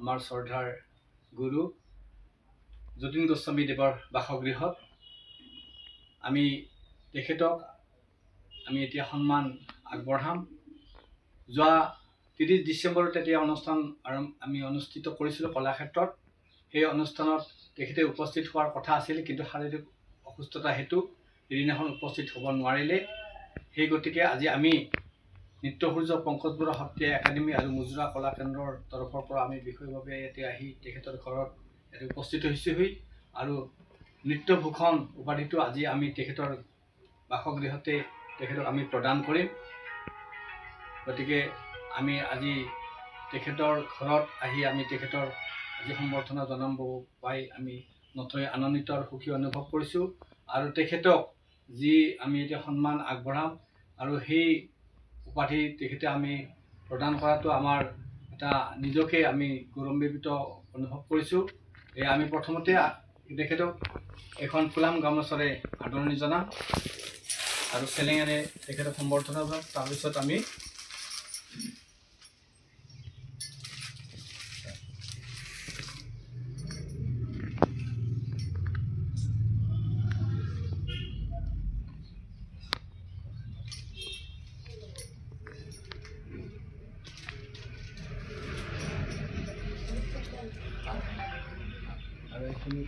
আমাৰ শ্ৰদ্ধাৰ গুৰু যতীন গোস্বামী দেৱৰ বাসগৃহত আমি তেখেতক এতিয়া সন্মান আগবঢ়াম। যোৱা 30 ডিচেম্বৰত তেতিয়া অনুষ্ঠান আমি অনুষ্ঠিত কৰিছিলোঁ কলাক্ষেত্ৰত। সেই অনুষ্ঠানত তেখেতে উপস্থিত হোৱাৰ কথা আছিল, কিন্তু শাৰীৰিক অসুস্থতা হেতু এদিনাখন উপস্থিত হ'ব নোৱাৰিলে। সেই গতিকে আজি আমি নৃত্যসূৰ্য পংকজ বৰুৱা সত্ৰীয়া একাডেমী আৰু মুজৰা কলা কেন্দ্ৰৰ তৰফৰ পৰা আমি বিশেষভাৱে ইয়াতে আহি তেখেতৰ ঘৰত ইয়াতে উপস্থিত হৈছোহি আৰু নৃত্যভূষণ উপাধিটো আজি আমি তেখেতৰ বাসগৃহতে তেখেতক আমি প্ৰদান কৰিম। গতিকে আমি আজি তেখেতৰ ঘৰত আহি আমি তেখেতৰ আজি সম্বৰ্ধনা জনাব পাই আমি নথৈ আনন্দিত আৰু সুখী অনুভৱ কৰিছোঁ। আৰু তেখেতক যি আমি এতিয়া সন্মান আগবঢ়াম আৰু সেই উপাধি তেখেতে আমি প্ৰদান কৰাটো আমাৰ এটা নিজকে আমি গৌৰৱান্বিত অনুভৱ কৰিছোঁ। আমি প্ৰথমতে তেখেতক এখন ফুলাম গামোচাৰে আদৰণি জনাম আৰু চেলেঙেৰে তেখেতক সম্বৰ্ধনা জনাম। তাৰপিছত আমি আৰু এইখিনি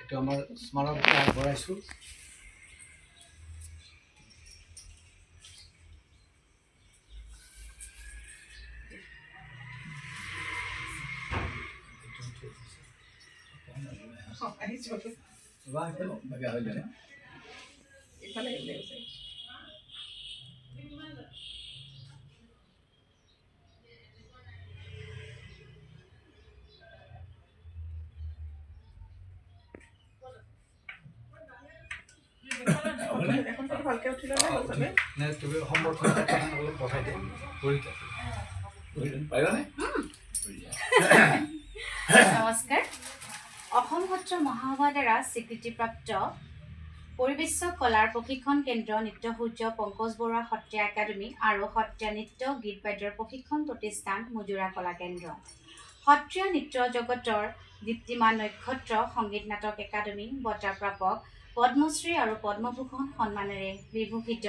এইটো আমাৰ স্মাৰক আগবঢ়াইছোঁ। নমস্কাৰ। অসম সত্ৰ মহাসভাৰ দ্বাৰা স্বীকৃতিপ্ৰাপ্ত পৰিবেশ্য কলাৰ প্ৰশিক্ষণ কেন্দ্ৰ নৃত্যসূৰ্য পংকজ বৰুৱা সত্ৰীয়া একাডেমী আৰু সত্ৰীয়া নৃত্য গীত বাদ্যৰ প্ৰশিক্ষণ প্ৰতিষ্ঠান মুজৰা কলা কেন্দ্ৰ, সত্ৰীয়া নৃত্য জগতৰ দীপ্তিমান নক্ষত্ৰ সংগীত নাটক একাডেমী বঁটা প্ৰাপক পদ্মশ্ৰী আৰু পদ্মভূষণ সন্মানেৰে বিভূষিত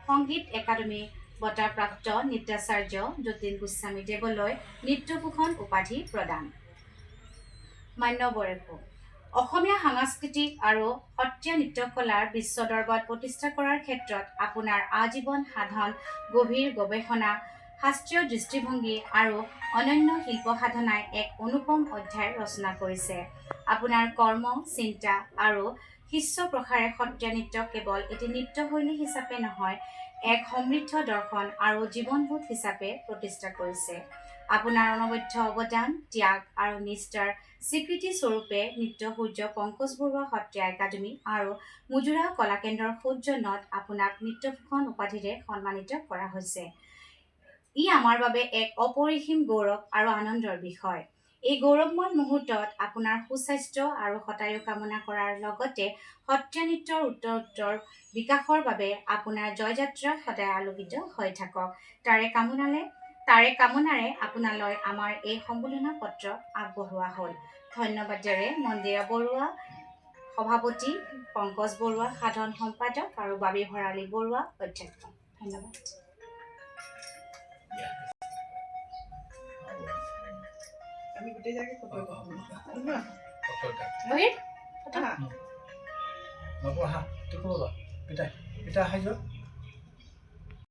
সংগীত একাডেমী বঁটাপ্ৰাপ্ত নৃত্যাচাৰ্য যতীন গোস্বামী দেৱলৈ নৃত্যভূষণ উপাধি প্ৰদান। মান্যবৰেকো অসমীয়া সাংস্কৃতিক আৰু সত্ৰীয়া নৃত্যকলাৰ বিশ্ব দৰবাৰত প্ৰতিষ্ঠা কৰাৰ ক্ষেত্ৰত আপোনাৰ আজীৱন সাধন, গভীৰ গৱেষণা, শাস্ত্ৰীয় দৃষ্টিভংগী আৰু অনন্য শিল্প সাধনাই এক অনুপম অধ্যায় ৰচনা কৰিছে। আপোনাৰ কৰ্ম, চিন্তা আৰু শিষ্য প্ৰসাৰে সত্ৰীয়া নৃত্যক কেৱল এটি নৃত্যশৈলী হিচাপে নহয়, এক সমৃদ্ধ দৰ্শন আৰু জীৱনবোধ হিচাপে প্ৰতিষ্ঠা কৰিছে। আপোনাৰ অনবদ্য অৱদান, ত্যাগ আৰু নিষ্ঠাৰ স্বীকৃতি স্বৰূপে নৃত্যসূৰ্য পংকজ বৰুৱা সত্ৰীয়া একাডেমী আৰু মুজৰা কলাকেন্দ্ৰৰ সৌজন্যত আপোনাক নৃত্যভূষণ উপাধিৰে সন্মানিত কৰা হৈছে। ই আমাৰ বাবে এক অপৰিসীম গৌৰৱ আৰু আনন্দৰ বিষয়। এই গৌৰৱময় মুহূৰ্তত আপোনাৰ সুস্বাস্থ্য আৰু শতায়ু কামনা কৰাৰ লগতে সত্ৰীয়া নৃত্যৰ উত্তৰোত্তৰ বিকাশৰ বাবে আপোনাৰ জয়যাত্ৰা সদায় আলোকিত হৈ থাকক, তাৰে কামনাৰে আপোনালৈ আমাৰ এই সম্বোধনা পত্ৰ আগবঢ়োৱা হ'ল। ধন্যবাদেৰে মন্দিৰা বৰুৱা, সভাপতি পংকজ বৰুৱা, সাধাৰণ সম্পাদক আৰু বাবী ভৰালী বৰুৱা, অধ্যক্ষ। ধন্যবাদ। আমি গোটেই জায়গায় ফটো নবহা, তুকো পিতা পিতা হাই যোৱা।